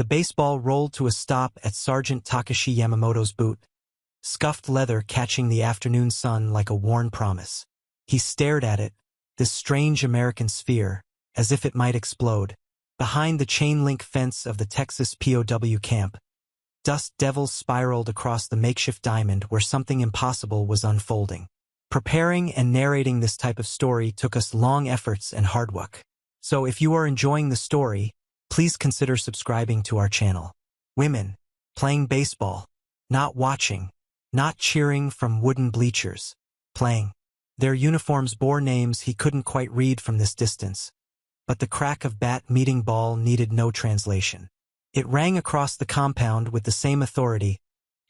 The baseball rolled to a stop at Sergeant Takeshi Yamamoto's boot, scuffed leather catching the afternoon sun like a worn promise. He stared at it, this strange American sphere, as if it might explode. Behind the chain-link fence of the Texas POW camp, dust devils spiraled across the makeshift diamond where something impossible was unfolding. Preparing and narrating this type of story took us long efforts and hard work. So if you are enjoying the story, please consider subscribing to our channel. Women, playing baseball, not watching, not cheering from wooden bleachers, playing. Their uniforms bore names he couldn't quite read from this distance, but the crack of bat meeting ball needed no translation. It rang across the compound with the same authority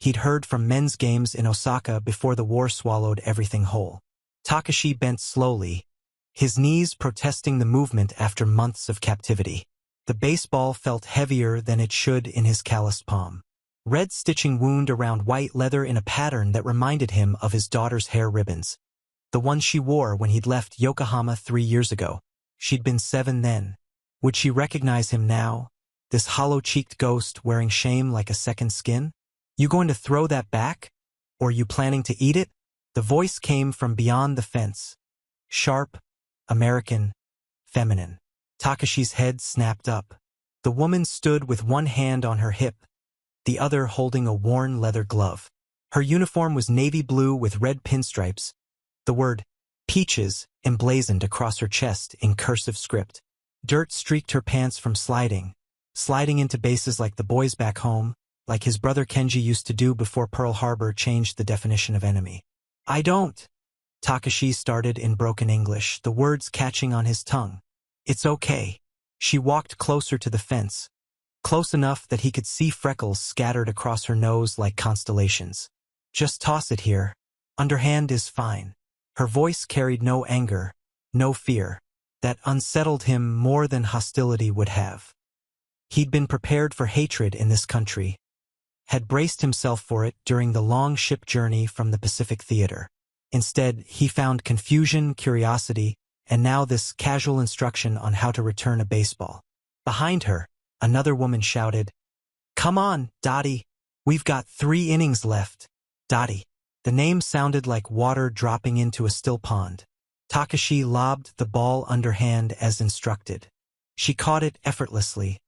he'd heard from men's games in Osaka before the war swallowed everything whole. Takeshi bent slowly, his knees protesting the movement after months of captivity. The baseball felt heavier than it should in his calloused palm. Red stitching wound around white leather in a pattern that reminded him of his daughter's hair ribbons. The one she wore when he'd left Yokohama 3 years ago. She'd been 7 then. Would she recognize him now? This hollow-cheeked ghost wearing shame like a second skin? You going to throw that back? Or you planning to eat it? The voice came from beyond the fence. Sharp, American, feminine. Takeshi's head snapped up. The woman stood with one hand on her hip, the other holding a worn leather glove. Her uniform was navy blue with red pinstripes, the word peaches emblazoned across her chest in cursive script. Dirt streaked her pants from sliding into bases like the boys back home, like his brother Kenji used to do before Pearl Harbor changed the definition of enemy. I don't. Takeshi started in broken English, the words catching on his tongue. It's okay. She walked closer to the fence, close enough that he could see freckles scattered across her nose like constellations. Just toss it here. Underhand is fine. Her voice carried no anger, no fear. That unsettled him more than hostility would have. He'd been prepared for hatred in this country, had braced himself for it during the long ship journey from the Pacific Theater. Instead, he found confusion, curiosity, and now this casual instruction on how to return a baseball. Behind her, another woman shouted, "Come on, Dotty. We've got 3 innings left." Dotty. The name sounded like water dropping into a still pond. Takeshi lobbed the ball underhand as instructed. She caught it effortlessly,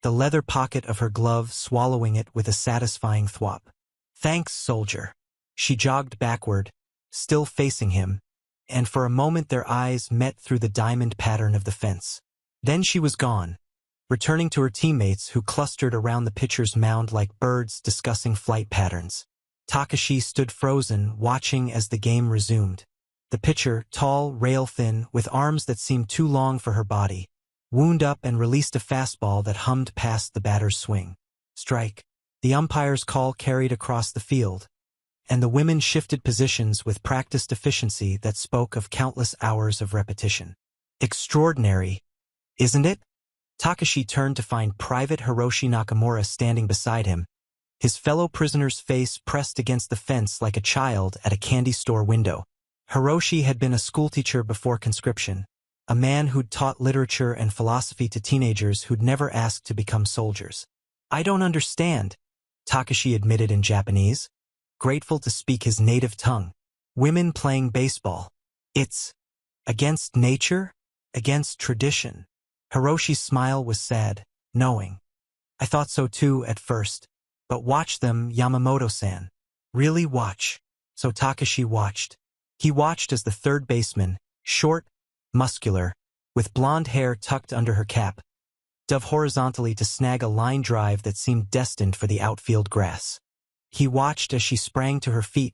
the leather pocket of her glove swallowing it with a satisfying thwop. "Thanks, soldier." She jogged backward, still facing him, and for a moment their eyes met through the diamond pattern of the fence. Then she was gone, returning to her teammates who clustered around the pitcher's mound like birds discussing flight patterns. Takeshi stood frozen, watching as the game resumed. The pitcher, tall, rail-thin, with arms that seemed too long for her body, wound up and released a fastball that hummed past the batter's swing. Strike. The umpire's call carried across the field, and the women shifted positions with practiced efficiency that spoke of countless hours of repetition. Extraordinary, isn't it? Takeshi turned to find Private Hiroshi Nakamura standing beside him, his fellow prisoner's face pressed against the fence like a child at a candy store window. Hiroshi had been a schoolteacher before conscription, a man who'd taught literature and philosophy to teenagers who'd never asked to become soldiers. "I don't understand," Takeshi admitted in Japanese, grateful to speak his native tongue. "Women playing baseball. It's against nature, against tradition." Hiroshi's smile was sad, knowing. "I thought so too at first. But watch them, Yamamoto-san. Really watch." So Takeshi watched. He watched as the third baseman, short, muscular, with blonde hair tucked under her cap, dove horizontally to snag a line drive that seemed destined for the outfield grass. He watched as she sprang to her feet,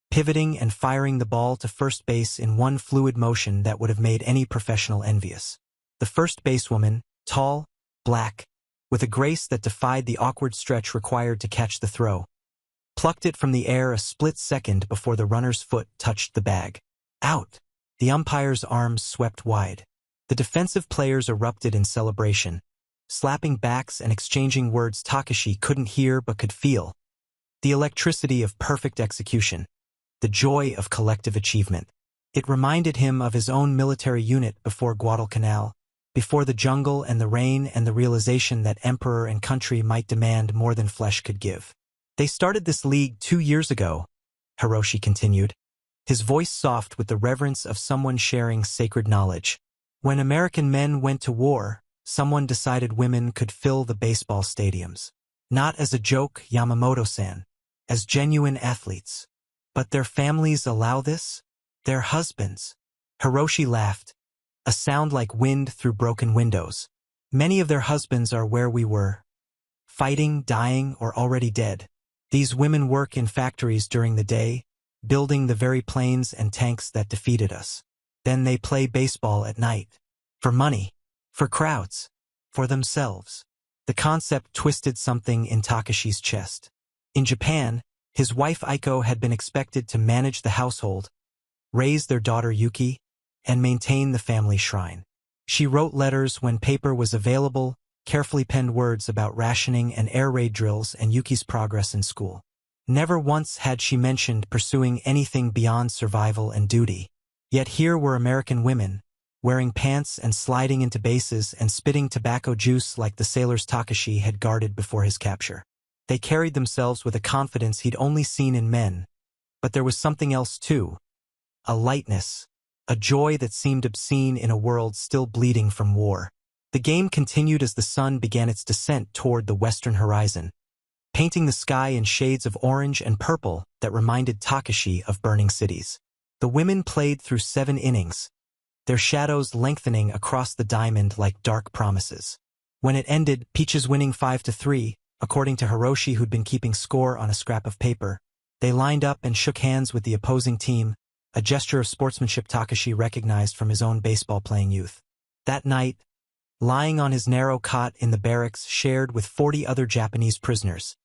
pivoting and firing the ball to first base in one fluid motion that would have made any professional envious. The first basewoman, tall, black, with a grace that defied the awkward stretch required to catch the throw, plucked it from the air a split second before the runner's foot touched the bag. Out! The umpire's arms swept wide. The defensive players erupted in celebration, slapping backs and exchanging words Takeshi couldn't hear but could feel. The electricity of perfect execution, the joy of collective achievement. It reminded him of his own military unit before Guadalcanal, before the jungle and the rain and the realization that emperor and country might demand more than flesh could give. They started this league 2 years ago, Hiroshi continued, his voice soft with the reverence of someone sharing sacred knowledge. When American men went to war, someone decided women could fill the baseball stadiums. Not as a joke, Yamamoto-san, as genuine athletes. But their families allow this? Their husbands. Hiroshi laughed, a sound like wind through broken windows. Many of their husbands are where we were, fighting, dying, or already dead. These women work in factories during the day, building the very planes and tanks that defeated us. Then they play baseball at night. For money. For crowds. For themselves. The concept twisted something in Takeshi's chest. In Japan, his wife Aiko had been expected to manage the household, raise their daughter Yuki, and maintain the family shrine. She wrote letters when paper was available, carefully penned words about rationing and air raid drills and Yuki's progress in school. Never once had she mentioned pursuing anything beyond survival and duty. Yet here were American women, wearing pants and sliding into bases and spitting tobacco juice like the sailors Takeshi had guarded before his capture. They carried themselves with a confidence he'd only seen in men. But there was something else too. A lightness. A joy that seemed obscene in a world still bleeding from war. The game continued as the sun began its descent toward the western horizon, painting the sky in shades of orange and purple that reminded Takeshi of burning cities. The women played through 7 innings, their shadows lengthening across the diamond like dark promises. When it ended, Peaches winning 5-3, according to Hiroshi who'd been keeping score on a scrap of paper, they lined up and shook hands with the opposing team, a gesture of sportsmanship Takeshi recognized from his own baseball-playing youth. That night, lying on his narrow cot in the barracks shared with 40 other Japanese prisoners,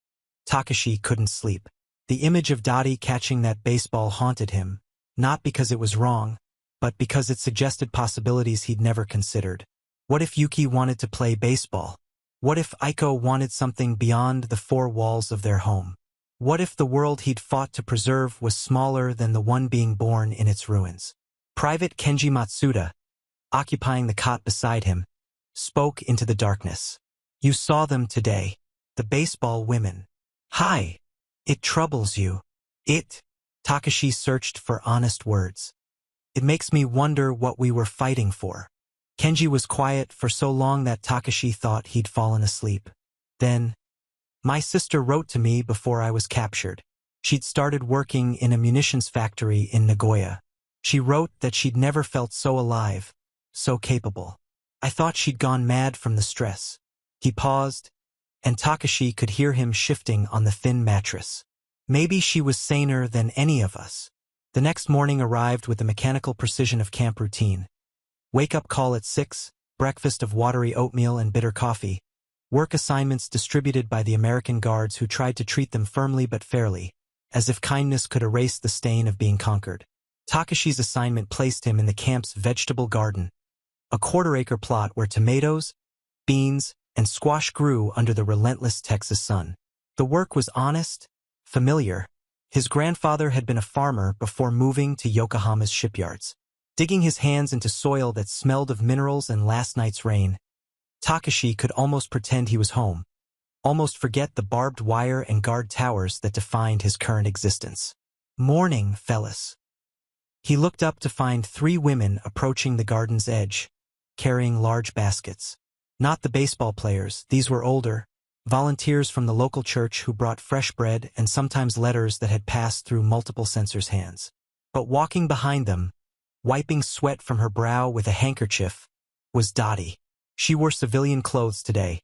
Takeshi couldn't sleep. The image of Dotty catching that baseball haunted him, not because it was wrong, but because it suggested possibilities he'd never considered. What if Yuki wanted to play baseball? What if Aiko wanted something beyond the 4 walls of their home? What if the world he'd fought to preserve was smaller than the one being born in its ruins? Private Kenji Matsuda, occupying the cot beside him, spoke into the darkness. You saw them today. The baseball women. Hi. It troubles you. It. Takeshi searched for honest words. It makes me wonder what we were fighting for. Kenji was quiet for so long that Takeshi thought he'd fallen asleep. Then, my sister wrote to me before I was captured. She'd started working in a munitions factory in Nagoya. She wrote that she'd never felt so alive, so capable. I thought she'd gone mad from the stress. He paused, and Takeshi could hear him shifting on the thin mattress. Maybe she was saner than any of us. The next morning arrived with the mechanical precision of camp routine. Wake-up call at 6, breakfast of watery oatmeal and bitter coffee, work assignments distributed by the American guards who tried to treat them firmly but fairly, as if kindness could erase the stain of being conquered. Takeshi's assignment placed him in the camp's vegetable garden, a quarter-acre plot where tomatoes, beans, and squash grew under the relentless Texas sun. The work was honest, familiar. His grandfather had been a farmer before moving to Yokohama's shipyards. Digging his hands into soil that smelled of minerals and last night's rain, Takeshi could almost pretend he was home, almost forget the barbed wire and guard towers that defined his current existence. Morning, fellas. He looked up to find 3 women approaching the garden's edge, carrying large baskets. Not the baseball players, these were older, volunteers from the local church who brought fresh bread and sometimes letters that had passed through multiple censors' hands. But walking behind them, wiping sweat from her brow with a handkerchief, was Dotty. She wore civilian clothes today.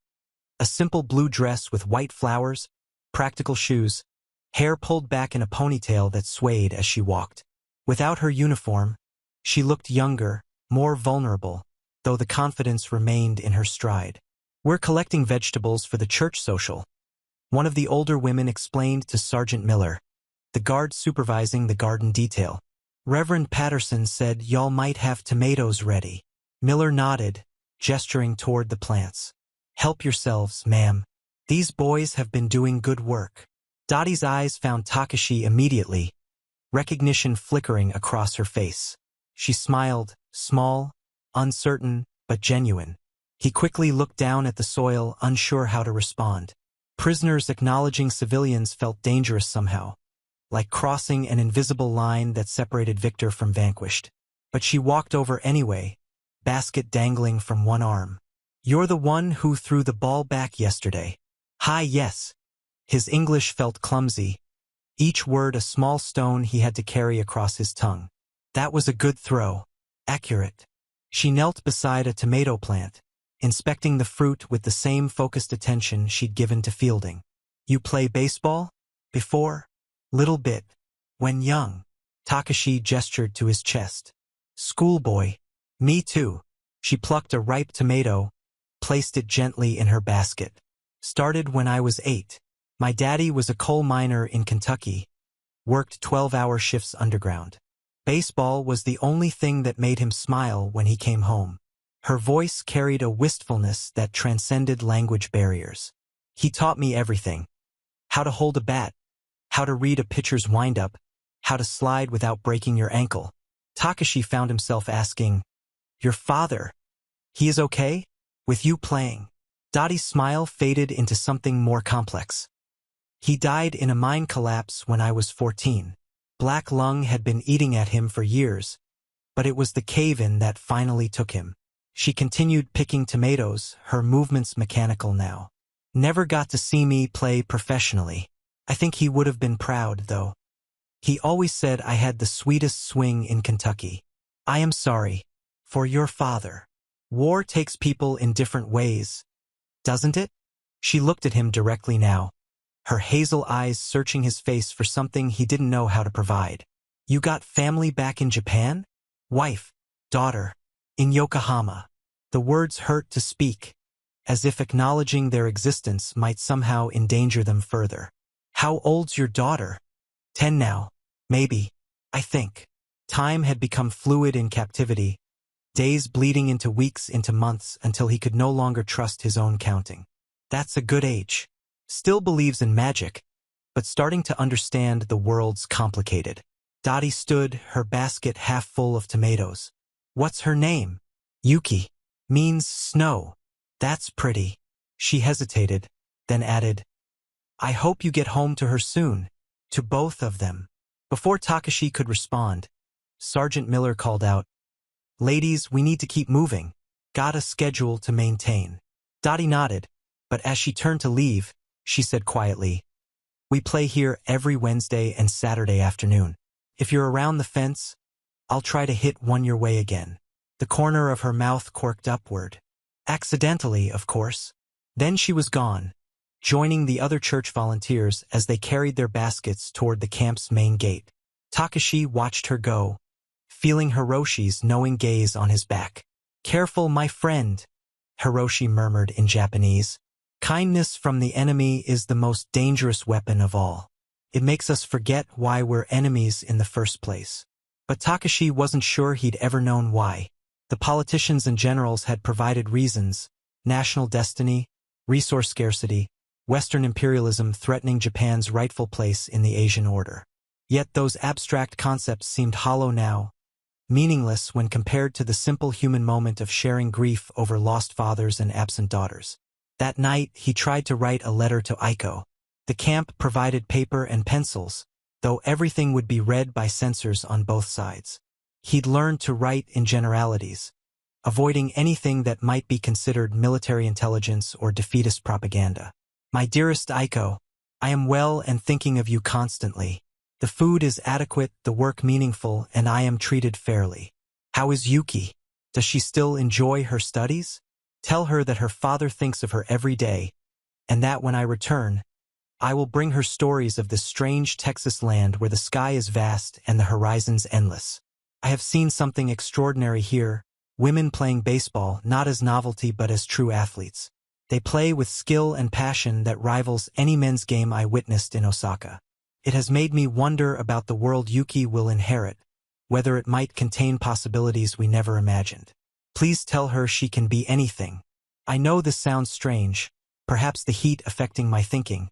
A simple blue dress with white flowers, practical shoes, hair pulled back in a ponytail that swayed as she walked. Without her uniform, she looked younger, more vulnerable, though the confidence remained in her stride. We're collecting vegetables for the church social, one of the older women explained to Sergeant Miller, the guard supervising the garden detail. Reverend Patterson said y'all might have tomatoes ready. Miller nodded, gesturing toward the plants. Help yourselves, ma'am. These boys have been doing good work. Dottie's eyes found Takeshi immediately, recognition flickering across her face. She smiled, small, uncertain, but genuine. He quickly looked down at the soil, unsure how to respond. Prisoners acknowledging civilians felt dangerous somehow, like crossing an invisible line that separated victor from vanquished. But she walked over anyway, basket dangling from one arm. "You're the one who threw the ball back yesterday." "Hi, yes." His English felt clumsy, each word a small stone he had to carry across his tongue. "That was a good throw. Accurate." She knelt beside a tomato plant, inspecting the fruit with the same focused attention she'd given to fielding. "You play baseball? Before?" "Little bit. When young." Takeshi gestured to his chest. "Schoolboy." "Me too." She plucked a ripe tomato, placed it gently in her basket. "Started when I was 8. My daddy was a coal miner in Kentucky, worked 12-hour shifts underground. Baseball was the only thing that made him smile when he came home." Her voice carried a wistfulness that transcended language barriers. "He taught me everything. How to hold a bat, how to read a pitcher's windup, how to slide without breaking your ankle." Takeshi found himself asking, "Your father, he is okay? With you playing?" Dotty's smile faded into something more complex. "He died in a mine collapse when I was 14. Black lung had been eating at him for years, but it was the cave-in that finally took him." She continued picking tomatoes, her movements mechanical now. "Never got to see me play professionally. I think he would have been proud, though. He always said I had the sweetest swing in Kentucky. I am sorry. For your father. War takes people in different ways, doesn't it?" She looked at him directly now, her hazel eyes searching his face for something he didn't know how to provide. "You got family back in Japan? Wife, daughter, in Yokohama." The words hurt to speak, as if acknowledging their existence might somehow endanger them further. "How old's your daughter?" 10 now. Maybe. I think. Time had become fluid in captivity, days bleeding into weeks into months until he could no longer trust his own counting. "That's a good age." Still believes in magic, but starting to understand the world's complicated. Dotty stood, her basket half full of tomatoes. "What's her name?" "Yuki. Means snow." "That's pretty." She hesitated, then added, "I hope you get home to her soon." To both of them. Before Takeshi could respond, Sergeant Miller called out, "Ladies, we need to keep moving. Got a schedule to maintain." Dotty nodded, but as she turned to leave, she said quietly, "We play here every Wednesday and Saturday afternoon. If you're around the fence, I'll try to hit one your way again." The corner of her mouth quirked upward. Accidentally, of course. Then she was gone, joining the other church volunteers as they carried their baskets toward the camp's main gate. Takeshi watched her go, feeling Hiroshi's knowing gaze on his back. "Careful, my friend," Hiroshi murmured in Japanese. "Kindness from the enemy is the most dangerous weapon of all. It makes us forget why we're enemies in the first place." But Takeshi wasn't sure he'd ever known why. The politicians and generals had provided reasons: national destiny, resource scarcity, Western imperialism threatening Japan's rightful place in the Asian order. Yet those abstract concepts seemed hollow now, meaningless when compared to the simple human moment of sharing grief over lost fathers and absent daughters. That night, he tried to write a letter to Aiko. The camp provided paper and pencils, though everything would be read by censors on both sides. He'd learned to write in generalities, avoiding anything that might be considered military intelligence or defeatist propaganda. "My dearest Aiko, I am well and thinking of you constantly. The food is adequate, the work meaningful, and I am treated fairly. How is Yuki? Does she still enjoy her studies? Tell her that her father thinks of her every day, and that when I return, I will bring her stories of this strange Texas land where the sky is vast and the horizons endless. I have seen something extraordinary here, women playing baseball not as novelty but as true athletes. They play with skill and passion that rivals any men's game I witnessed in Osaka. It has made me wonder about the world Yuki will inherit, whether it might contain possibilities we never imagined. Please tell her she can be anything. I know this sounds strange, perhaps the heat affecting my thinking,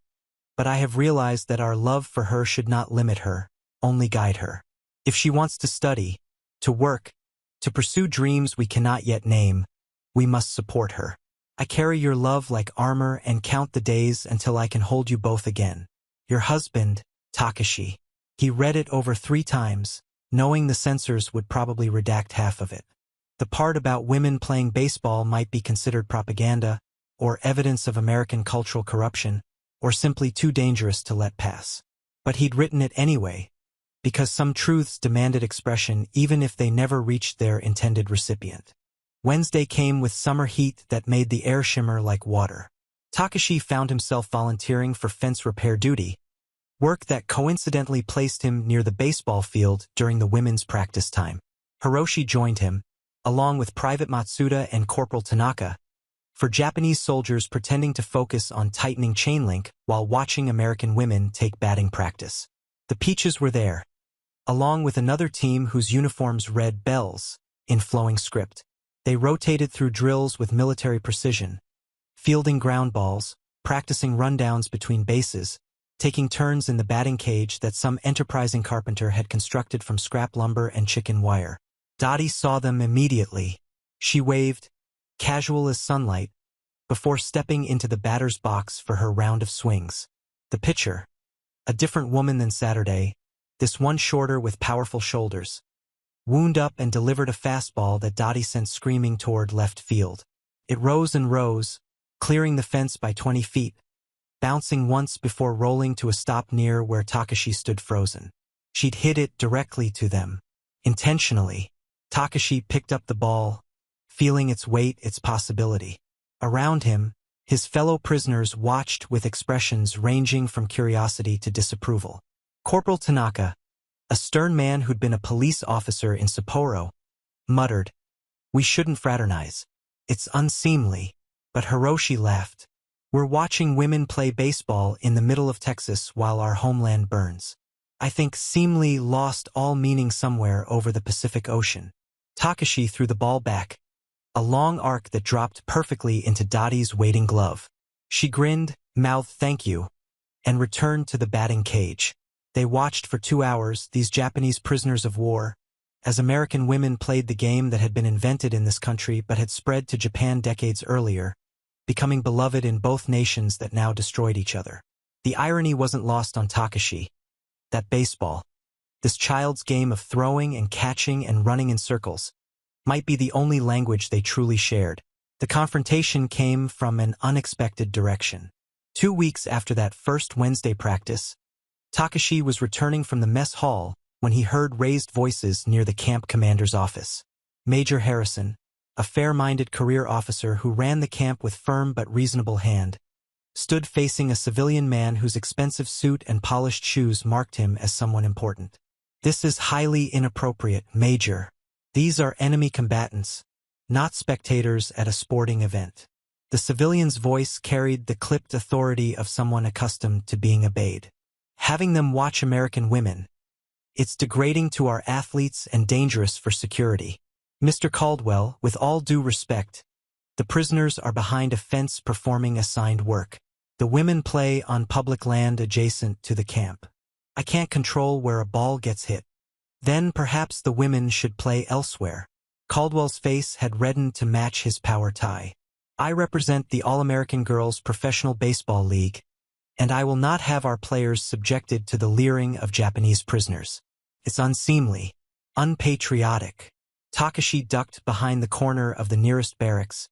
but I have realized that our love for her should not limit her, only guide her. If she wants to study, to work, to pursue dreams we cannot yet name, We must support her. I carry your love like armor and count the days until I can hold you both again. Your husband, Takeshi. He read it over 3 times, knowing the censors would probably redact half of it. The part about women playing baseball might be considered propaganda, or evidence of American cultural corruption, or simply too dangerous to let pass. But he'd written it anyway, because some truths demanded expression even if they never reached their intended recipient. Wednesday came with summer heat that made the air shimmer like water. Takeshi found himself volunteering for fence repair duty, work that coincidentally placed him near the baseball field during the women's practice time. Hiroshi joined him, along with Private Matsuda and Corporal Tanaka, for Japanese soldiers pretending to focus on tightening chain link while watching American women take batting practice. The Peaches were there, along with another team whose uniforms read bells in flowing script. They rotated through drills with military precision, fielding ground balls, practicing rundowns between bases, taking turns in the batting cage that some enterprising carpenter had constructed from scrap lumber and chicken wire. Dotty saw them immediately. She waved, casual as sunlight, before stepping into the batter's box for her round of swings. The pitcher, a different woman than Saturday, this one shorter with powerful shoulders, wound up and delivered a fastball that Dotty sent screaming toward left field. It rose and rose, clearing the fence by 20 feet, bouncing once before rolling to a stop near where Takeshi stood frozen. She'd hit it directly to them. Intentionally, Takeshi picked up the ball, feeling its weight, its possibility. Around him, his fellow prisoners watched with expressions ranging from curiosity to disapproval. Corporal Tanaka, a stern man who'd been a police officer in Sapporo, muttered, "We shouldn't fraternize. It's unseemly." But Hiroshi laughed. "We're watching women play baseball in the middle of Texas while our homeland burns. I think seemly lost all meaning somewhere over the Pacific Ocean." Takeshi threw the ball back, a long arc that dropped perfectly into Dotty's waiting glove. She grinned, mouthed "thank you," and returned to the batting cage. They watched for 2 hours, these Japanese prisoners of war, as American women played the game that had been invented in this country but had spread to Japan decades earlier, becoming beloved in both nations that now destroyed each other. The irony wasn't lost on Takeshi. That baseball, this child's game of throwing and catching and running in circles, might be the only language they truly shared. The confrontation came from an unexpected direction. 2 weeks after that first Wednesday practice, Takeshi was returning from the mess hall when he heard raised voices near the camp commander's office. Major Harrison, a fair-minded career officer who ran the camp with firm but reasonable hand, stood facing a civilian man whose expensive suit and polished shoes marked him as someone important. "This is highly inappropriate, Major. These are enemy combatants, not spectators at a sporting event." The civilian's voice carried the clipped authority of someone accustomed to being obeyed. "Having them watch American women. It's degrading to our athletes and dangerous for security. Mr. Caldwell, with all due respect, the prisoners are behind a fence performing assigned work. The women play on public land adjacent to the camp. I can't control where a ball gets hit. Then perhaps the women should play elsewhere." Caldwell's face had reddened to match his power tie. "I represent the All-American Girls Professional Baseball League, and I will not have our players subjected to the leering of Japanese prisoners. It's unseemly, unpatriotic." Takeshi ducked behind the corner of the nearest barracks,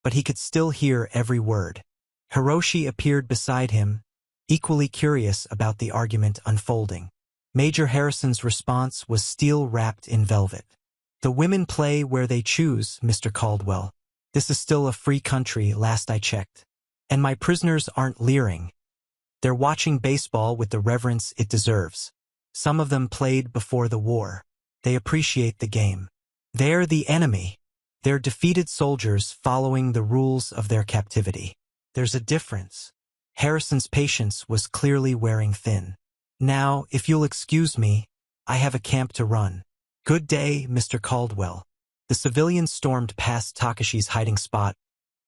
but he could still hear every word. Hiroshi appeared beside him, equally curious about the argument unfolding. Major Harrison's response was steel-wrapped in velvet. "The women play where they choose, Mr. Caldwell. This is still a free country, last I checked. And my prisoners aren't leering. They're watching baseball with the reverence it deserves. Some of them played before the war. They appreciate the game. They're the enemy. They're defeated soldiers following the rules of their captivity. There's a difference." Harrison's patience was clearly wearing thin. "Now, if you'll excuse me, I have a camp to run." "Good day, Mr. Caldwell." The civilian stormed past Takeshi's hiding spot,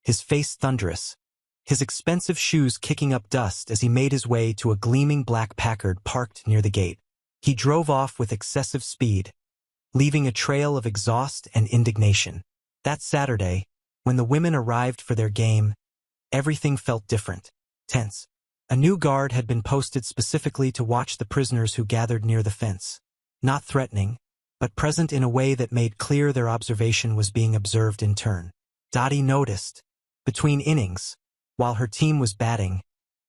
his face thunderous, his expensive shoes kicking up dust as he made his way to a gleaming black Packard parked near the gate. He drove off with excessive speed, leaving a trail of exhaust and indignation. That Saturday, When the women arrived for their game, everything felt different, tense. A new guard had been posted specifically to watch the prisoners who gathered near the fence. Not threatening, but present in a way that made clear their observation was being observed in turn. Dotty noticed. Between innings, while her team was batting,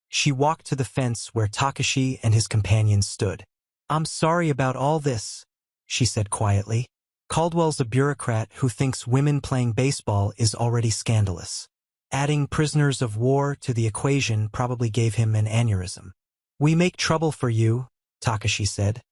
she walked to the fence where Takeshi and his companions stood. "I'm sorry about all this," she said quietly. "Caldwell's a bureaucrat who thinks women playing baseball is already scandalous. Adding prisoners of war to the equation probably gave him an aneurysm." "We make trouble for you," Takeshi said,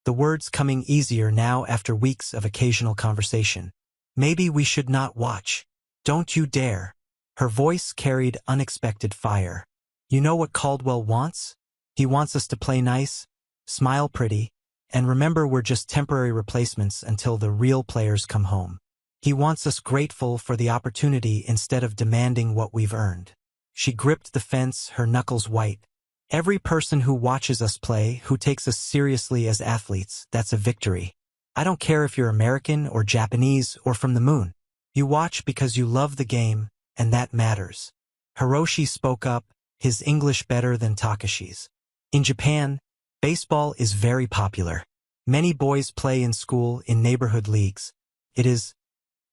the words coming easier now after weeks of occasional conversation. "Maybe we should not watch." "Don't you dare." Her voice carried unexpected fire. "You know what Caldwell wants? He wants us to play nice, smile pretty, and remember we're just temporary replacements until the real players come home. He wants us grateful for the opportunity instead of demanding what we've earned." She gripped the fence, her knuckles white. "Every person who watches us play, who takes us seriously as athletes, that's a victory. I don't care if you're American or Japanese or from the moon. You watch because you love the game, and that matters." Hiroshi spoke up, his English better than Takeshi's. "In Japan, baseball is very popular. Many boys play in school in neighborhood leagues. It is,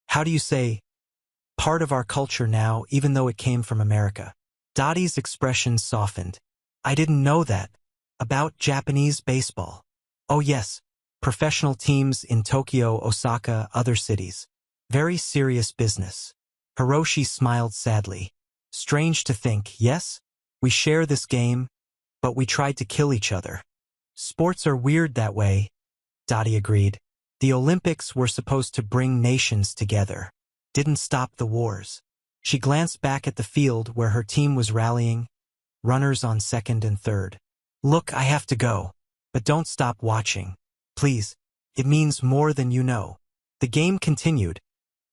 how do you say, part of our culture now, even though it came from America." Dottie's expression softened. "I didn't know that. About Japanese baseball." "Oh yes, professional teams in Tokyo, Osaka, other cities. Very serious business." Hiroshi smiled sadly. "Strange to think, yes? We share this game, but we tried to kill each other." "Sports are weird that way," Dotty agreed. "The Olympics were supposed to bring nations together. Didn't stop the wars." She glanced back at the field where her team was rallying, runners on second and third. "Look, I have to go. But don't stop watching. Please. It means more than you know." The game continued,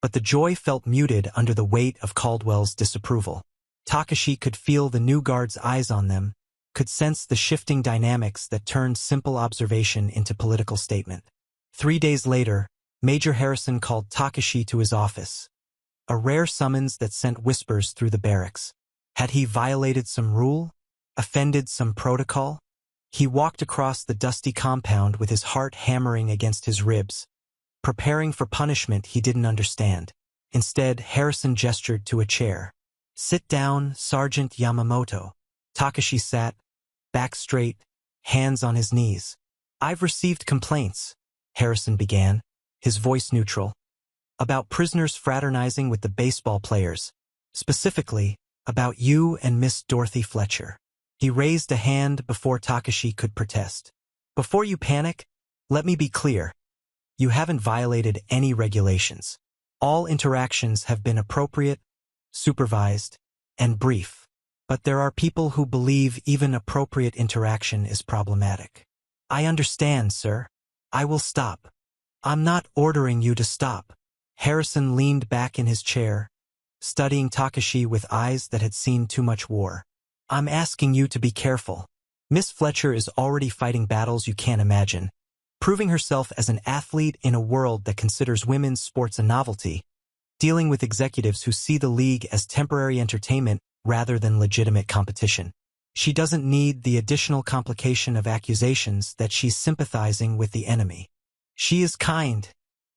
but the joy felt muted under the weight of Caldwell's disapproval. Takeshi could feel the new guard's eyes on them, could sense the shifting dynamics that turned simple observation into political statement. 3 days later, Major Harrison called Takeshi to his office. A rare summons that sent whispers through the barracks. Had he violated some rule? Offended some protocol? He walked across the dusty compound with his heart hammering against his ribs, preparing for punishment he didn't understand. Instead, Harrison gestured to a chair. "Sit down, Sergeant Yamamoto." Takeshi sat, back straight, hands on his knees. "I've received complaints," Harrison began, his voice neutral, "about prisoners fraternizing with the baseball players. Specifically, about you and Miss Dorothy Fletcher." He raised a hand before Takeshi could protest. "Before you panic, let me be clear. You haven't violated any regulations. All interactions have been appropriate, supervised, and brief. But there are people who believe even appropriate interaction is problematic." "I understand, sir. I will stop." "I'm not ordering you to stop." Harrison leaned back in his chair, studying Takeshi with eyes that had seen too much war. "I'm asking you to be careful. Miss Fletcher is already fighting battles you can't imagine, proving herself as an athlete in a world that considers women's sports a novelty, dealing with executives who see the league as temporary entertainment rather than legitimate competition. She doesn't need the additional complication of accusations that she's sympathizing with the enemy." "She is kind,"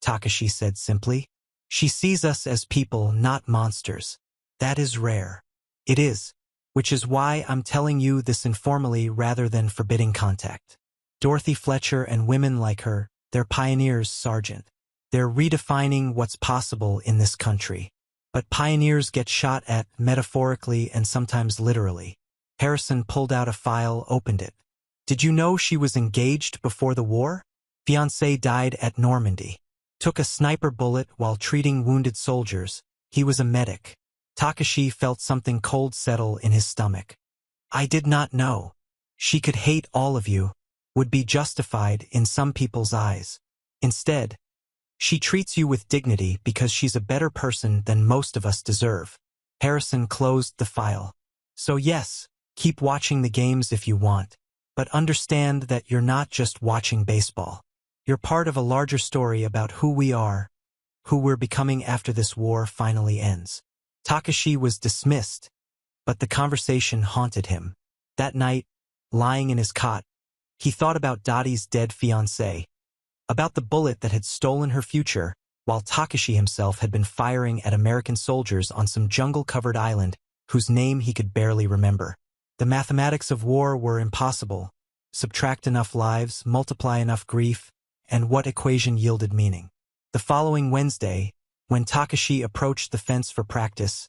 Takeshi said simply. "She sees us as people, not monsters. That is rare." "It is, which is why I'm telling you this informally rather than forbidding contact. Dorothy Fletcher and women like her, they're pioneers, Sergeant. They're redefining what's possible in this country. But pioneers get shot at metaphorically and sometimes literally." Harrison pulled out a file, opened it. "Did you know she was engaged before the war? Fiancé died at Normandy. Took a sniper bullet while treating wounded soldiers. He was a medic." Takeshi felt something cold settle in his stomach. "I did not know. She could hate all of you, would be justified in some people's eyes. Instead, she treats you with dignity because she's a better person than most of us deserve." Harrison closed the file. "So yes, keep watching the games if you want, but understand that you're not just watching baseball. You're part of a larger story about who we are, who we're becoming after this war finally ends." Takeshi was dismissed, but the conversation haunted him. That night, lying in his cot, he thought about Dotty's dead fiancé, about the bullet that had stolen her future, while Takeshi himself had been firing at American soldiers on some jungle-covered island whose name he could barely remember. The mathematics of war were impossible. Subtract enough lives, multiply enough grief, and what equation yielded meaning? The following Wednesday, when Takeshi approached the fence for practice,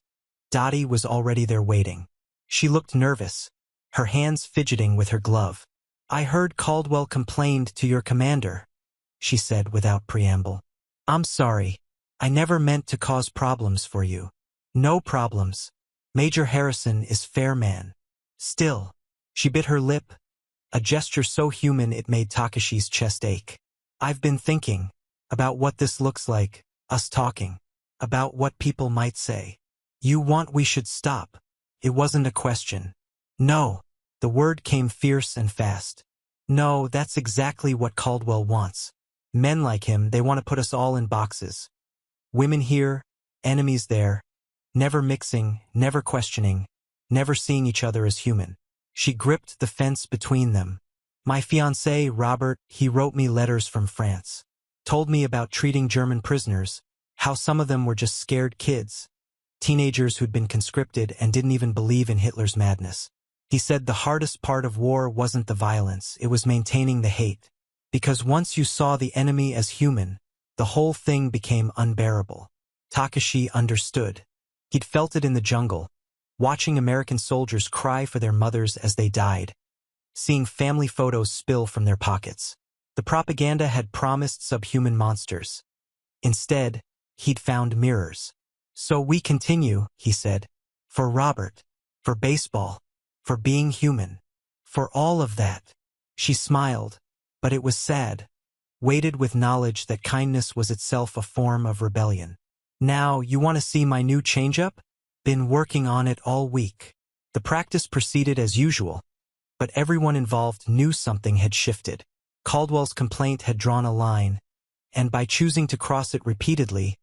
Dotty was already there waiting. She looked nervous, her hands fidgeting with her glove. "I heard Caldwell complained to your commander," she said without preamble. "I'm sorry. I never meant to cause problems for you." "No problems. Major Harrison is fair man." Still, she bit her lip, a gesture so human it made Takeshi's chest ache. "I've been thinking about what this looks like, us talking, about what people might say. You want we should stop?" It wasn't a question. "No." The word came fierce and fast. "No, that's exactly what Caldwell wants. Men like him, they want to put us all in boxes. Women here, enemies there, never mixing, never questioning, never seeing each other as human." She gripped the fence between them. "My fiancé, Robert, he wrote me letters from France. Told me about treating German prisoners, how some of them were just scared kids, teenagers who'd been conscripted and didn't even believe in Hitler's madness. He said the hardest part of war wasn't the violence, it was maintaining the hate. Because once you saw the enemy as human, the whole thing became unbearable." Takeshi understood. He'd felt it in the jungle, watching American soldiers cry for their mothers as they died, seeing family photos spill from their pockets. The propaganda had promised subhuman monsters. Instead, he'd found mirrors. "So we continue," he said. "For Robert, for baseball, for being human, for all of that." She smiled, but it was sad, weighted with knowledge that kindness was itself a form of rebellion. "Now, you want to see my new change-up? Been working on it all week." The practice proceeded as usual, but everyone involved knew something had shifted. Caldwell's complaint had drawn a line, and by choosing to cross it repeatedly,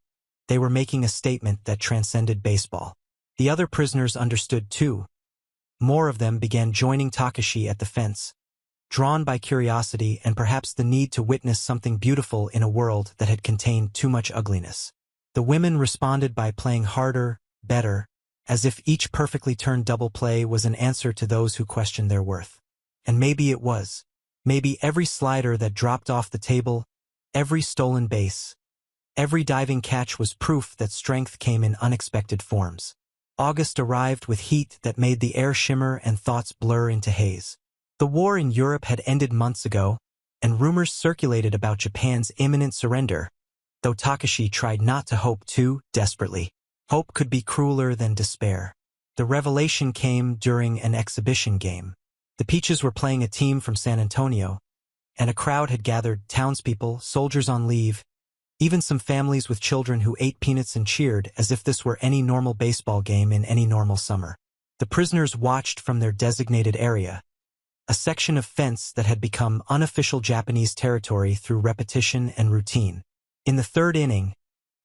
they were making a statement that transcended baseball. The other prisoners understood too. More of them began joining Takeshi at the fence, drawn by curiosity and perhaps the need to witness something beautiful in a world that had contained too much ugliness. The women responded by playing harder, better, as if each perfectly turned double play was an answer to those who questioned their worth. And maybe it was. Maybe every slider that dropped off the table, every stolen base, every diving catch was proof that strength came in unexpected forms. August arrived with heat that made the air shimmer and thoughts blur into haze. The war in Europe had ended months ago, and rumors circulated about Japan's imminent surrender, though Takeshi tried not to hope too desperately. Hope could be crueler than despair. The revelation came during an exhibition game. The Peaches were playing a team from San Antonio, and a crowd had gathered: townspeople, soldiers on leave, even some families with children who ate peanuts and cheered as if this were any normal baseball game in any normal summer. The prisoners watched from their designated area, a section of fence that had become unofficial Japanese territory through repetition and routine. In the third inning,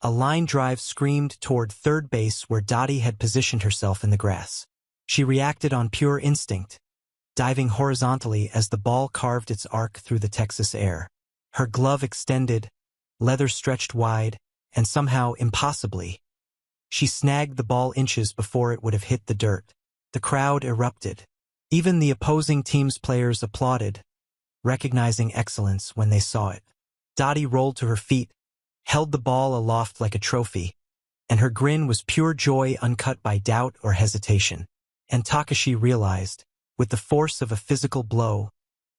a line drive screamed toward third base where Dotty had positioned herself in the grass. She reacted on pure instinct, diving horizontally as the ball carved its arc through the Texas air. Her glove extended, leather stretched wide, and somehow, impossibly, she snagged the ball inches before it would have hit the dirt. The crowd erupted. Even the opposing team's players applauded, recognizing excellence when they saw it. Dotty rolled to her feet, held the ball aloft like a trophy, and her grin was pure joy uncut by doubt or hesitation. And Takeshi realized, with the force of a physical blow,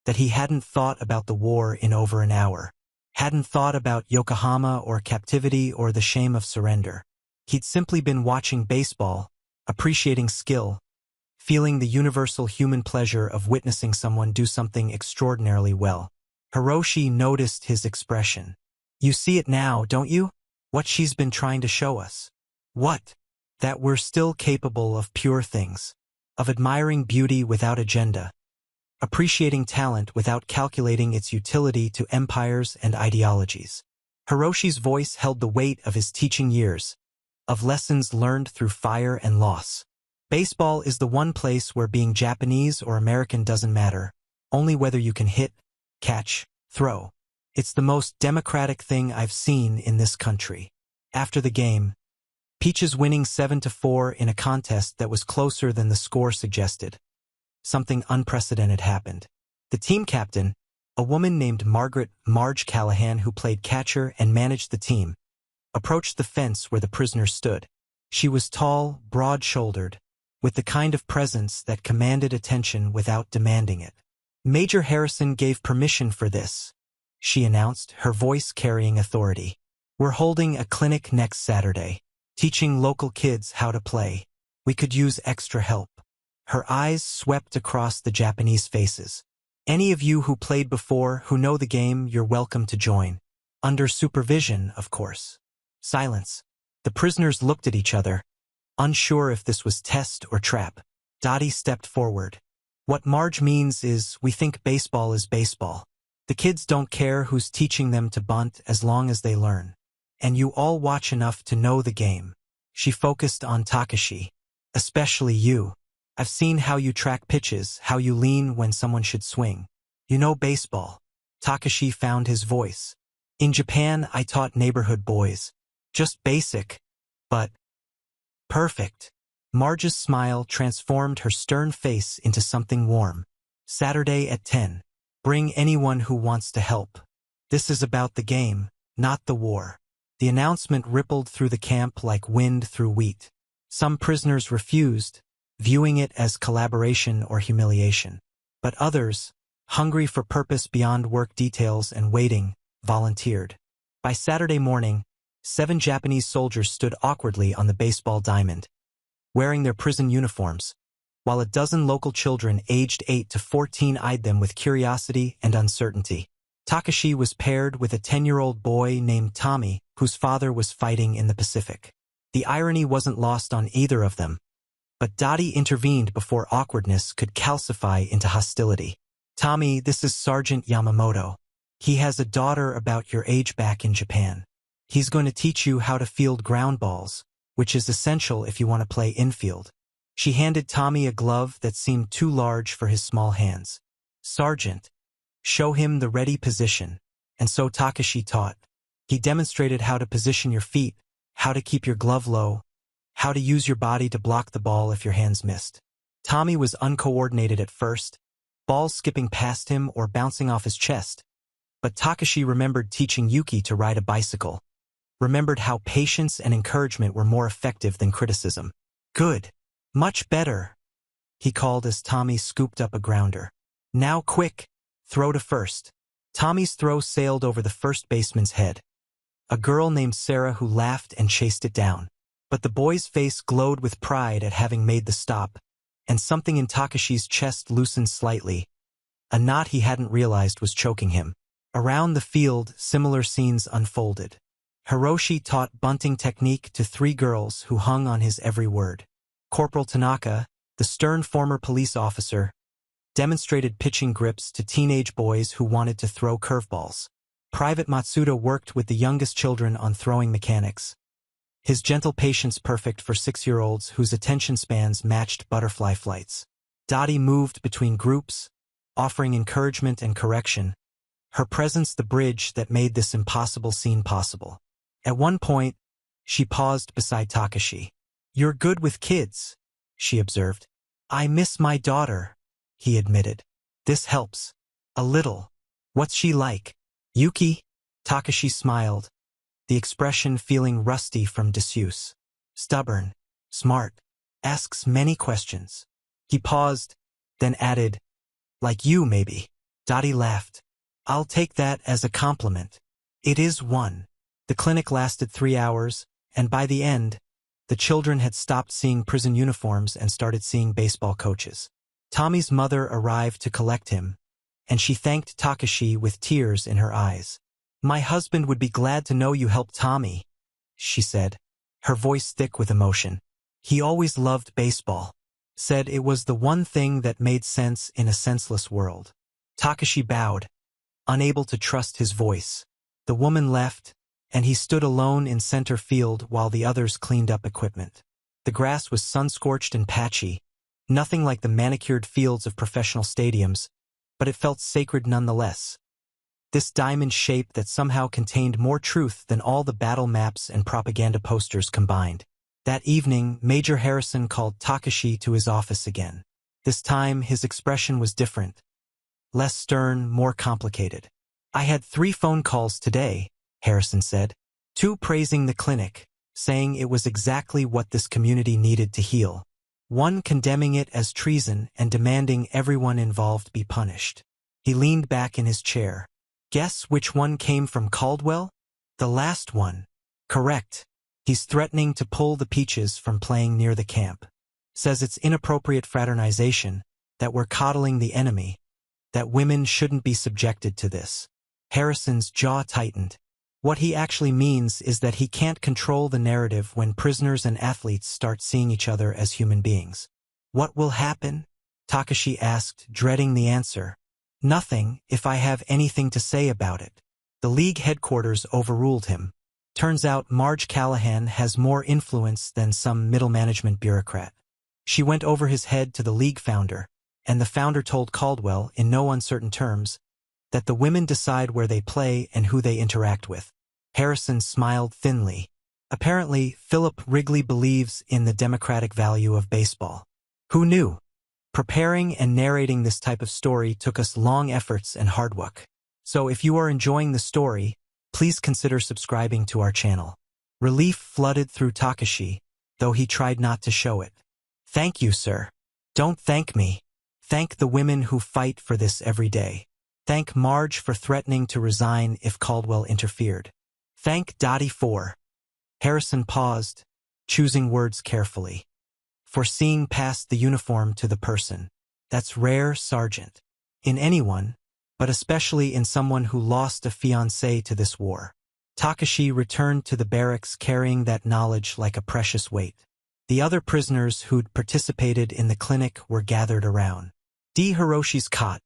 that he hadn't thought about the war in over an hour. Hadn't thought about Yokohama or captivity or the shame of surrender. He'd simply been watching baseball, appreciating skill, feeling the universal human pleasure of witnessing someone do something extraordinarily well. Hiroshi noticed his expression. "You see it now, don't you? What she's been trying to show us." "What?" "That we're still capable of pure things, of admiring beauty without agenda, appreciating talent without calculating its utility to empires and ideologies." Hiroshi's voice held the weight of his teaching years, of lessons learned through fire and loss. Baseball is the one place where being Japanese or American doesn't matter, only whether you can hit, catch, throw. It's the most democratic thing I've seen in this country. After the game, Peaches winning 7-4 in a contest that was closer than the score suggested. Something unprecedented happened. The team captain, a woman named Marge Callahan who played catcher and managed the team, approached the fence where the prisoners stood. She was tall, broad-shouldered, with the kind of presence that commanded attention without demanding it. Major Harrison gave permission for this, she announced, her voice carrying authority. We're holding a clinic next Saturday, teaching local kids how to play. We could use extra help. Her eyes swept across the Japanese faces. Any of you who played before, who know the game, you're welcome to join. Under supervision, of course. Silence. The prisoners looked at each other, unsure if this was test or trap. Dotty stepped forward. What Marge means is, we think baseball is baseball. The kids don't care who's teaching them to bunt as long as they learn. And you all watch enough to know the game. She focused on Takeshi. Especially you. I've seen how you track pitches, how you lean when someone should swing. You know baseball. Takeshi found his voice. In Japan, I taught neighborhood boys. Just basic, but perfect. Marge's smile transformed her stern face into something warm. Saturday at 10. Bring anyone who wants to help. This is about the game, not the war. The announcement rippled through the camp like wind through wheat. Some prisoners refused, viewing it as collaboration or humiliation. But others, hungry for purpose beyond work details and waiting, volunteered. By Saturday morning, 7 Japanese soldiers stood awkwardly on the baseball diamond, wearing their prison uniforms, while a dozen local children aged 8 to 14 eyed them with curiosity and uncertainty. Takeshi was paired with a 10-year-old boy named Tommy, whose father was fighting in the Pacific. The irony wasn't lost on either of them, but Dotty intervened before awkwardness could calcify into hostility. Tommy, this is Sergeant Yamamoto. He has a daughter about your age back in Japan. He's going to teach you how to field ground balls, which is essential if you want to play infield. She handed Tommy a glove that seemed too large for his small hands. Sergeant, show him the ready position. And so Takeshi taught. He demonstrated how to position your feet, how to keep your glove low, how to use your body to block the ball if your hands missed. Tommy was uncoordinated at first, balls skipping past him or bouncing off his chest. But Takeshi remembered teaching Yuki to ride a bicycle. Remembered how patience and encouragement were more effective than criticism. Good. Much better, he called as Tommy scooped up a grounder. Now quick, throw to first. Tommy's throw sailed over the first baseman's head. A girl named Sarah who laughed and chased it down. But the boy's face glowed with pride at having made the stop, and something in Takeshi's chest loosened slightly. A knot he hadn't realized was choking him. Around the field, similar scenes unfolded. Hiroshi taught bunting technique to 3 girls who hung on his every word. Corporal Tanaka, the stern former police officer, demonstrated pitching grips to teenage boys who wanted to throw curveballs. Private Matsuda worked with the youngest children on throwing mechanics. His gentle patience perfect for 6-year-olds whose attention spans matched butterfly flights. Dotty moved between groups, offering encouragement and correction, her presence the bridge that made this impossible scene possible. At one point, she paused beside Takeshi. You're good with kids, she observed. I miss my daughter, he admitted. This helps. A little. What's she like? Yuki? Takeshi smiled, the expression feeling rusty from disuse. Stubborn, smart, asks many questions. He paused, then added, like you maybe. Dotty laughed. I'll take that as a compliment. It is one. The clinic lasted 3 hours, and by the end, the children had stopped seeing prison uniforms and started seeing baseball coaches. Tommy's mother arrived to collect him, and she thanked Takeshi with tears in her eyes. My husband would be glad to know you helped Tommy, she said, her voice thick with emotion. He always loved baseball. Said it was the one thing that made sense in a senseless world. Takeshi bowed, unable to trust his voice. The woman left, and he stood alone in center field while the others cleaned up equipment. The grass was sun-scorched and patchy, nothing like the manicured fields of professional stadiums, but it felt sacred nonetheless. This diamond shape that somehow contained more truth than all the battle maps and propaganda posters combined. That evening, Major Harrison called Takeshi to his office again. This time, his expression was different. Less stern, more complicated. "I had 3 phone calls today," Harrison said. 2 praising the clinic, saying it was exactly what this community needed to heal. 1 condemning it as treason and demanding everyone involved be punished. He leaned back in his chair. "Guess which one came from Caldwell?" "The last one." "Correct. He's threatening to pull the Peaches from playing near the camp. Says it's inappropriate fraternization, that we're coddling the enemy, that women shouldn't be subjected to this." Harrison's jaw tightened. What he actually means is that he can't control the narrative when prisoners and athletes start seeing each other as human beings. "What will happen?" Takeshi asked, dreading the answer. "Nothing, if I have anything to say about it." The league headquarters overruled him. Turns out Marge Callahan has more influence than some middle management bureaucrat. She went over his head to the league founder, and the founder told Caldwell, in no uncertain terms, that the women decide where they play and who they interact with. Harrison smiled thinly. Apparently, Philip Wrigley believes in the democratic value of baseball. Who knew? Preparing and narrating this type of story took us long efforts and hard work. So if you are enjoying the story, please consider subscribing to our channel. Relief flooded through Takeshi, though he tried not to show it. "Thank you, sir. Don't thank me. Thank the women who fight for this every day. Thank Marge for threatening to resign if Caldwell interfered. Thank Dotty for—" Harrison paused, choosing words carefully. "For seeing past the uniform to the person. That's rare, Sergeant. In anyone, but especially in someone who lost a fiancé to this war." Takeshi returned to the barracks carrying that knowledge like a precious weight. The other prisoners who'd participated in the clinic were gathered around D. Hiroshi's cot,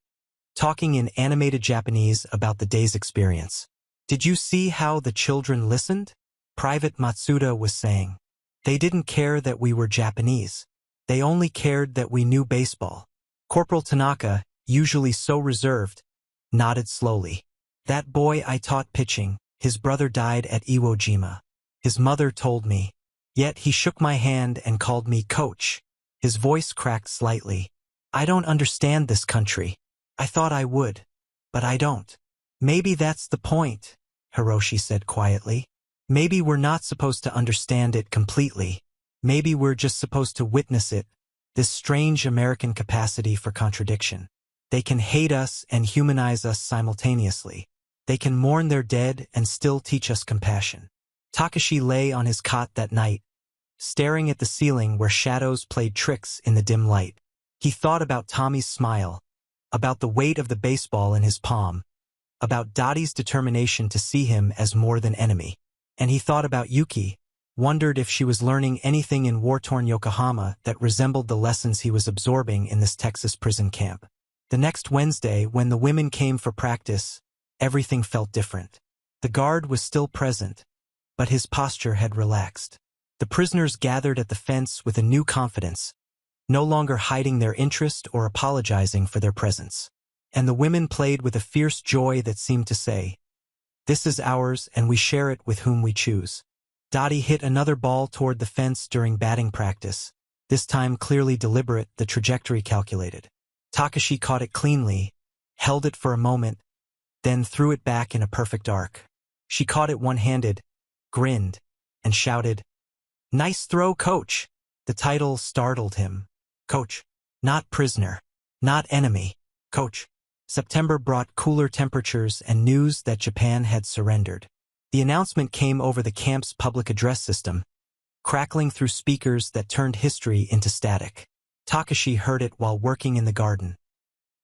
talking in animated Japanese about the day's experience. "Did you see how the children listened?" Private Matsuda was saying. "They didn't care that we were Japanese. They only cared that we knew baseball." Corporal Tanaka, usually so reserved, nodded slowly. "That boy I taught pitching, his brother died at Iwo Jima. His mother told me. Yet he shook my hand and called me coach." His voice cracked slightly. "I don't understand this country. I thought I would, but I don't." "Maybe that's the point," Hiroshi said quietly. "Maybe we're not supposed to understand it completely. Maybe we're just supposed to witness it, this strange American capacity for contradiction. They can hate us and humanize us simultaneously. They can mourn their dead and still teach us compassion." Takeshi lay on his cot that night, staring at the ceiling where shadows played tricks in the dim light. He thought about Tommy's smile, about the weight of the baseball in his palm, about Dottie's determination to see him as more than enemy. And he thought about Yuki, wondered if she was learning anything in war-torn Yokohama that resembled the lessons he was absorbing in this Texas prison camp. The next Wednesday, when the women came for practice, everything felt different. The guard was still present, but his posture had relaxed. The prisoners gathered at the fence with a new confidence, no longer hiding their interest or apologizing for their presence. And the women played with a fierce joy that seemed to say, "This is ours and we share it with whom we choose." Dotty hit another ball toward the fence during batting practice, this time clearly deliberate, the trajectory calculated. Takeshi caught it cleanly, held it for a moment, then threw it back in a perfect arc. She caught it one-handed, grinned, and shouted, "Nice throw, coach!" The title startled him. Coach. Not prisoner. Not enemy. Coach. September brought cooler temperatures and news that Japan had surrendered. The announcement came over the camp's public address system, crackling through speakers that turned history into static. Takeshi heard it while working in the garden,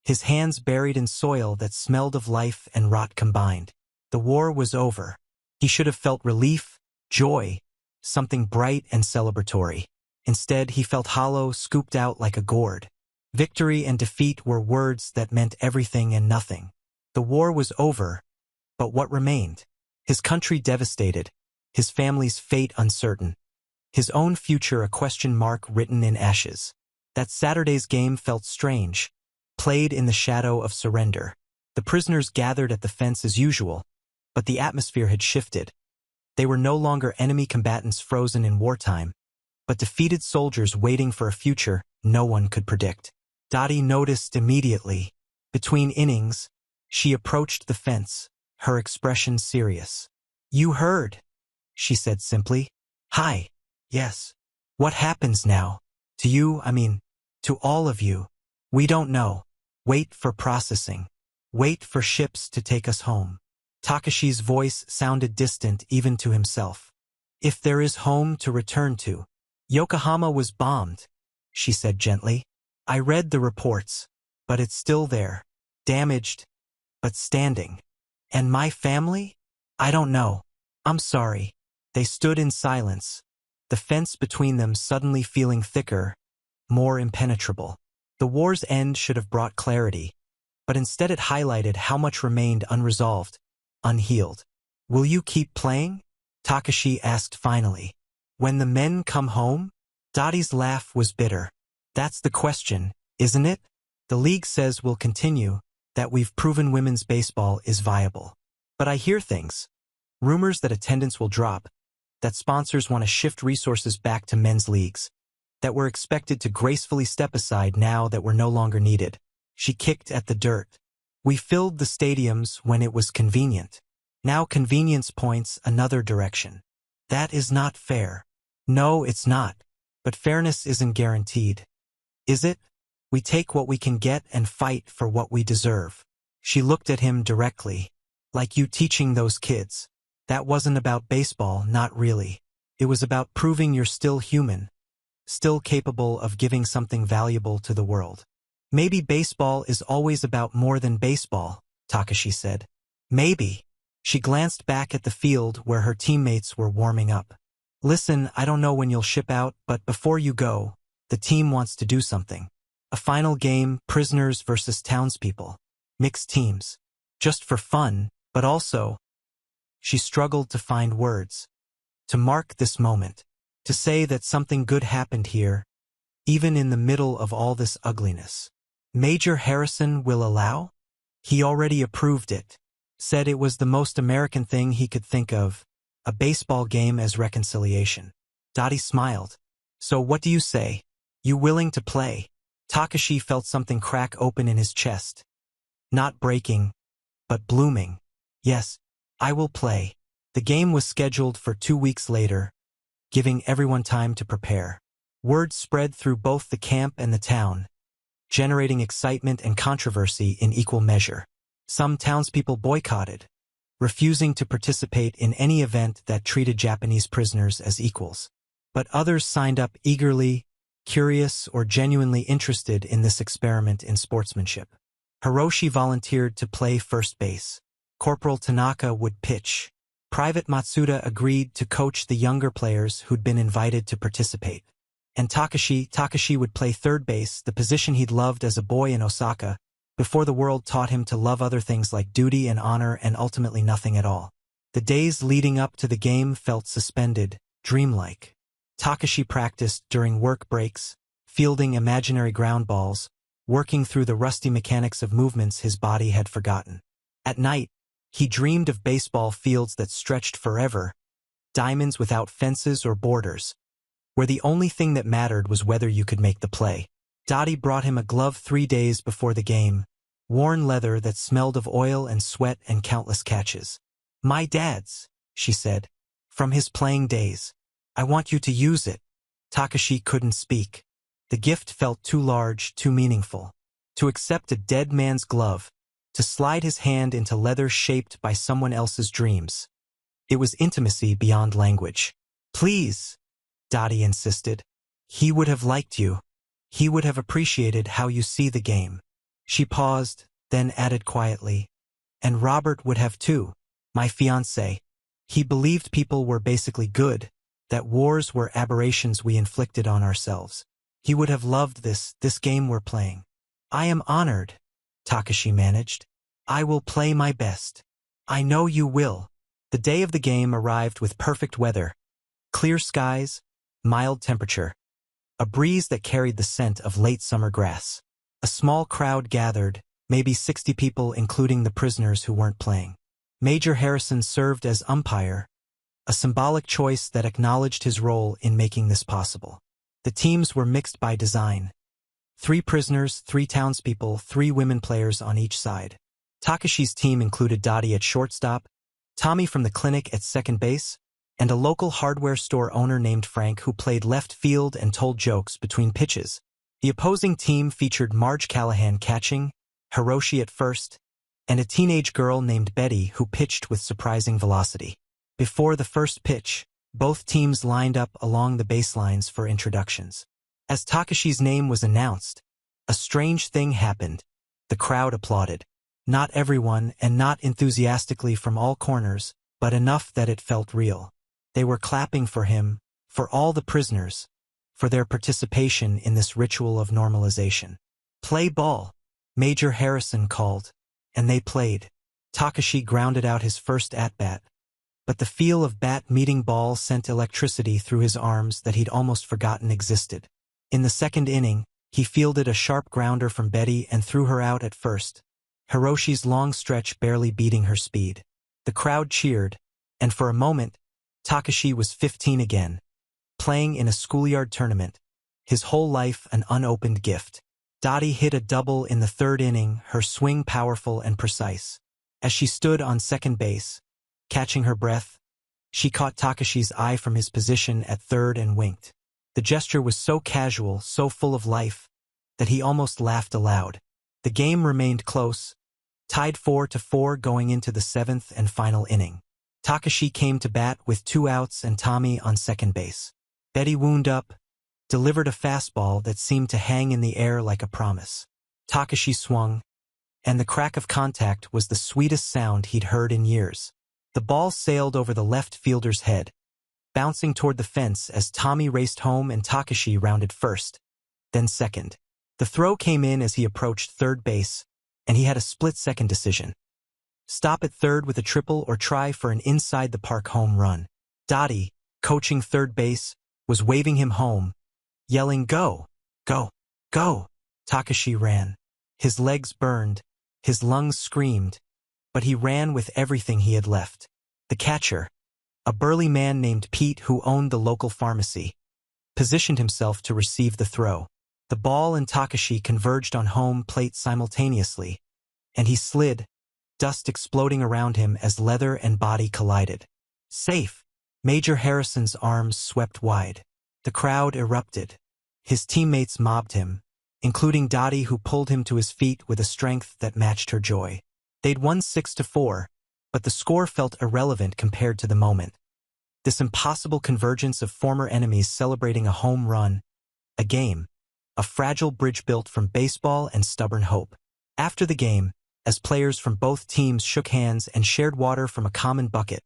his hands buried in soil that smelled of life and rot combined. The war was over. He should have felt relief, joy, something bright and celebratory. Instead, he felt hollow, scooped out like a gourd. Victory and defeat were words that meant everything and nothing. The war was over, but what remained? His country devastated, his family's fate uncertain, his own future a question mark written in ashes. That Saturday's game felt strange, played in the shadow of surrender. The prisoners gathered at the fence as usual, but the atmosphere had shifted. They were no longer enemy combatants frozen in wartime, but defeated soldiers waiting for a future no one could predict. Dotty noticed immediately. Between innings, she approached the fence, her expression serious. "You heard," she said simply. "Hi. Yes. What happens now? To you, to all of you. We don't know. Wait for processing. Wait for ships to take us home." Takeshi's voice sounded distant even to himself. "If there is home to return to." "Yokohama was bombed," she said gently. "I read the reports, but it's still there. Damaged, but standing. And my family? I don't know. I'm sorry." They stood in silence, the fence between them suddenly feeling thicker, more impenetrable. The war's end should have brought clarity, but instead it highlighted how much remained unresolved, unhealed. "Will you keep playing?" Takeshi asked finally. "When the men come home?" Dotty's laugh was bitter. "That's the question, isn't it? The league says we'll continue, that we've proven women's baseball is viable. But I hear things. Rumors that attendance will drop, that sponsors want to shift resources back to men's leagues, that we're expected to gracefully step aside now that we're no longer needed." She kicked at the dirt. "We filled the stadiums when it was convenient. Now convenience points another direction. That is not fair." "No, it's not. But fairness isn't guaranteed. Is it? We take what we can get and fight for what we deserve." She looked at him directly. "Like you teaching those kids. That wasn't about baseball, not really. It was about proving you're still human, still capable of giving something valuable to the world." "Maybe baseball is always about more than baseball," Takeshi said. "Maybe." She glanced back at the field where her teammates were warming up. "Listen, I don't know when you'll ship out, but before you go, the team wants to do something. A final game, prisoners versus townspeople. Mixed teams. Just for fun, but also—" She struggled to find words. To mark this moment. To say that something good happened here, even in the middle of all this ugliness. "Major Harrison will allow?" "He already approved it. Said it was the most American thing he could think of. A baseball game as reconciliation." Dotty smiled. "So what do you say? You willing to play?" Takeshi felt something crack open in his chest. Not breaking, but blooming. "Yes, I will play." The game was scheduled for 2 weeks later, giving everyone time to prepare. Word spread through both the camp and the town, generating excitement and controversy in equal measure. Some townspeople boycotted, refusing to participate in any event that treated Japanese prisoners as equals. But others signed up eagerly, curious or genuinely interested in this experiment in sportsmanship. Hiroshi volunteered to play first base. Corporal Tanaka would pitch. Private Matsuda agreed to coach the younger players who'd been invited to participate. And Takeshi would play third base, the position he'd loved as a boy in Osaka, before the world taught him to love other things like duty and honor and ultimately nothing at all. The days leading up to the game felt suspended, dreamlike. Takeshi practiced during work breaks, fielding imaginary ground balls, working through the rusty mechanics of movements his body had forgotten. At night, he dreamed of baseball fields that stretched forever, diamonds without fences or borders, where the only thing that mattered was whether you could make the play. Dotty brought him a glove 3 days before the game, worn leather that smelled of oil and sweat and countless catches. "My dad's," she said, "from his playing days. I want you to use it." Takeshi couldn't speak. The gift felt too large, too meaningful. To accept a dead man's glove, to slide his hand into leather shaped by someone else's dreams. It was intimacy beyond language. "Please," Dotty insisted. "He would have liked you. He would have appreciated how you see the game." She paused, then added quietly, "And Robert would have too, my fiancé. He believed people were basically good, that wars were aberrations we inflicted on ourselves. He would have loved this game we're playing." "I am honored," Takeshi managed. "I will play my best." "I know you will." The day of the game arrived with perfect weather, clear skies, mild temperature, a breeze that carried the scent of late summer grass. A small crowd gathered, maybe 60 people including the prisoners who weren't playing. Major Harrison served as umpire, a symbolic choice that acknowledged his role in making this possible. The teams were mixed by design. 3 prisoners, 3 townspeople, 3 women players on each side. Takeshi's team included Dotty at shortstop, Tommy from the clinic at second base, and a local hardware store owner named Frank who played left field and told jokes between pitches. The opposing team featured Marge Callahan catching, Hiroshi at first, and a teenage girl named Betty who pitched with surprising velocity. Before the first pitch, both teams lined up along the baselines for introductions. As Takeshi's name was announced, a strange thing happened. The crowd applauded. Not everyone and not enthusiastically from all corners, but enough that it felt real. They were clapping for him, for all the prisoners, for their participation in this ritual of normalization. "Play ball," Major Harrison called, and they played. Takeshi grounded out his first at-bat, but the feel of bat meeting ball sent electricity through his arms that he'd almost forgotten existed. In the second inning, he fielded a sharp grounder from Betty and threw her out at first, Hiroshi's long stretch barely beating her speed. The crowd cheered, and for a moment, Takeshi was 15 again, playing in a schoolyard tournament, his whole life an unopened gift. Dotty hit a double in the third inning, her swing powerful and precise. As she stood on second base, catching her breath, she caught Takeshi's eye from his position at third and winked. The gesture was so casual, so full of life, that he almost laughed aloud. The game remained close, tied 4-4 going into the 7th and final inning. Takeshi came to bat with 2 outs and Tommy on second base. Betty wound up, delivered a fastball that seemed to hang in the air like a promise. Takeshi swung, and the crack of contact was the sweetest sound he'd heard in years. The ball sailed over the left fielder's head, bouncing toward the fence as Tommy raced home and Takeshi rounded first, then second. The throw came in as he approached third base, and he had a split-second decision. Stop at third with a triple or try for an inside-the-park home run. Dotty, coaching third base, was waving him home, yelling, "Go! Go! Go!" Takeshi ran. His legs burned, his lungs screamed, but he ran with everything he had left. The catcher, a burly man named Pete who owned the local pharmacy, positioned himself to receive the throw. The ball and Takeshi converged on home plate simultaneously, and he slid, dust exploding around him as leather and body collided. Safe! Major Harrison's arms swept wide. The crowd erupted. His teammates mobbed him, including Dotty who pulled him to his feet with a strength that matched her joy. They'd won 6-4, but the score felt irrelevant compared to the moment. This impossible convergence of former enemies celebrating a home run, a game, a fragile bridge built from baseball and stubborn hope. After the game, as players from both teams shook hands and shared water from a common bucket,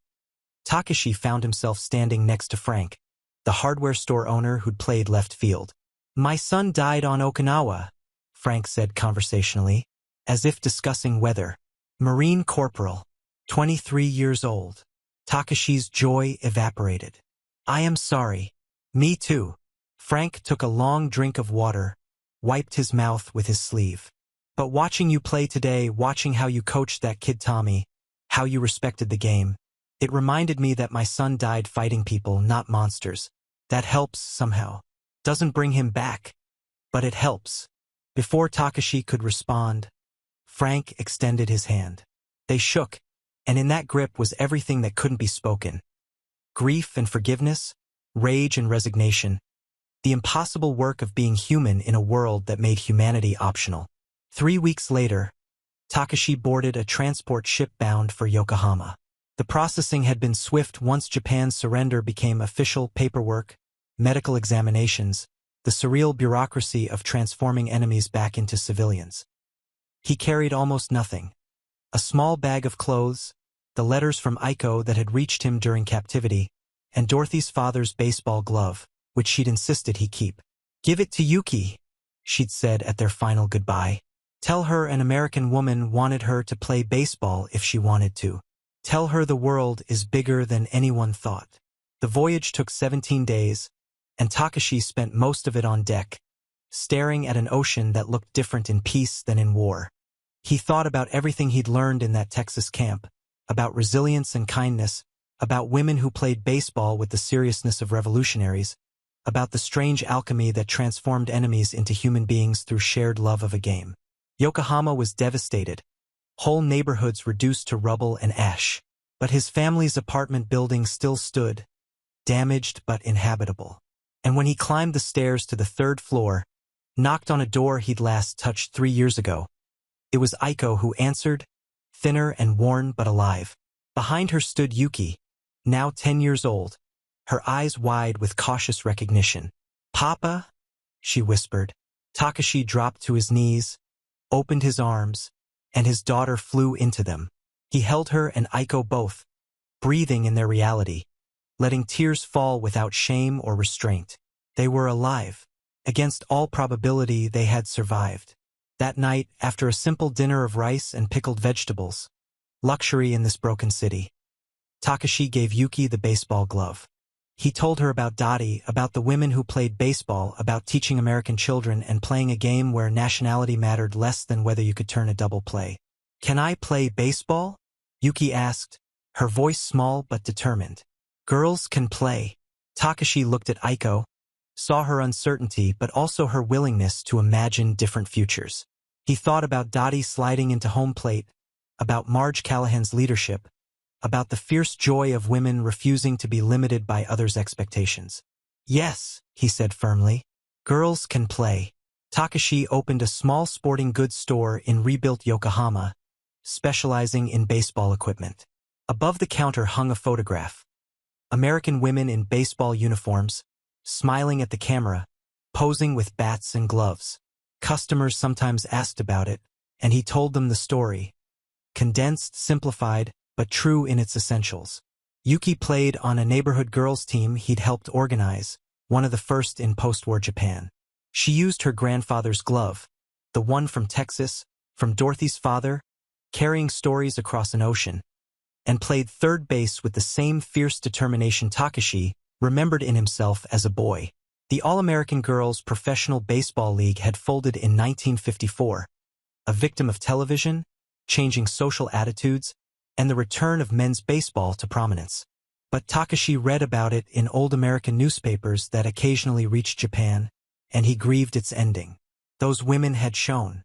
Takeshi found himself standing next to Frank, the hardware store owner who'd played left field. "My son died on Okinawa," Frank said conversationally, as if discussing weather. "Marine Corporal, 23 years old." Takeshi's joy evaporated. "I am sorry." "Me too." Frank took a long drink of water, wiped his mouth with his sleeve. "But watching you play today, watching how you coached that kid Tommy, how you respected the game, it reminded me that my son died fighting people, not monsters. That helps somehow. Doesn't bring him back, but it helps." Before Takeshi could respond, Frank extended his hand. They shook, and in that grip was everything that couldn't be spoken. Grief and forgiveness, rage and resignation, the impossible work of being human in a world that made humanity optional. 3 weeks later, Takeshi boarded a transport ship bound for Yokohama. The processing had been swift once Japan's surrender became official paperwork, medical examinations, the surreal bureaucracy of transforming enemies back into civilians. He carried almost nothing. A small bag of clothes, the letters from Aiko that had reached him during captivity, and Dorothy's father's baseball glove, which she'd insisted he keep. "Give it to Yuki," she'd said at their final goodbye. "Tell her an American woman wanted her to play baseball if she wanted to." Tell her the world is bigger than anyone thought. The voyage took 17 days, and Takeshi spent most of it on deck, staring at an ocean that looked different in peace than in war. He thought about everything he'd learned in that Texas camp, about resilience and kindness, about women who played baseball with the seriousness of revolutionaries, about the strange alchemy that transformed enemies into human beings through shared love of a game. Yokohama was devastated, whole neighborhoods reduced to rubble and ash. But his family's apartment building still stood, damaged but inhabitable. And when he climbed the stairs to the 3rd floor, knocked on a door he'd last touched 3 years ago, it was Aiko who answered, thinner and worn but alive. Behind her stood Yuki, now 10 years old, her eyes wide with cautious recognition. "Papa?" she whispered. Takeshi dropped to his knees, opened his arms, and his daughter flew into them. He held her and Aiko both, breathing in their reality, letting tears fall without shame or restraint. They were alive. Against all probability, they had survived. That night, after a simple dinner of rice and pickled vegetables, luxury in this broken city, Takeshi gave Yuki the baseball glove. He told her about Dotty, about the women who played baseball, about teaching American children and playing a game where nationality mattered less than whether you could turn a double play. "Can I play baseball?" Yuki asked, her voice small but determined. "Girls can play." Takeshi looked at Aiko, saw her uncertainty but also her willingness to imagine different futures. He thought about Dotty sliding into home plate, about Marge Callahan's leadership, about the fierce joy of women refusing to be limited by others' expectations. "Yes," he said firmly, "girls can play." Takeshi opened a small sporting goods store in rebuilt Yokohama, specializing in baseball equipment. Above the counter hung a photograph. American women in baseball uniforms, smiling at the camera, posing with bats and gloves. Customers sometimes asked about it, and he told them the story. Condensed, simplified, but true in its essentials. Yuki played on a neighborhood girls' team he'd helped organize, one of the first in post-war Japan. She used her grandfather's glove, the one from Texas, from Dorothy's father, carrying stories across an ocean, and played third base with the same fierce determination Takeshi remembered in himself as a boy. The All-American Girls Professional Baseball League had folded in 1954, a victim of television, changing social attitudes, and the return of men's baseball to prominence. But Takeshi read about it in old American newspapers that occasionally reached Japan, and he grieved its ending. Those women had shown.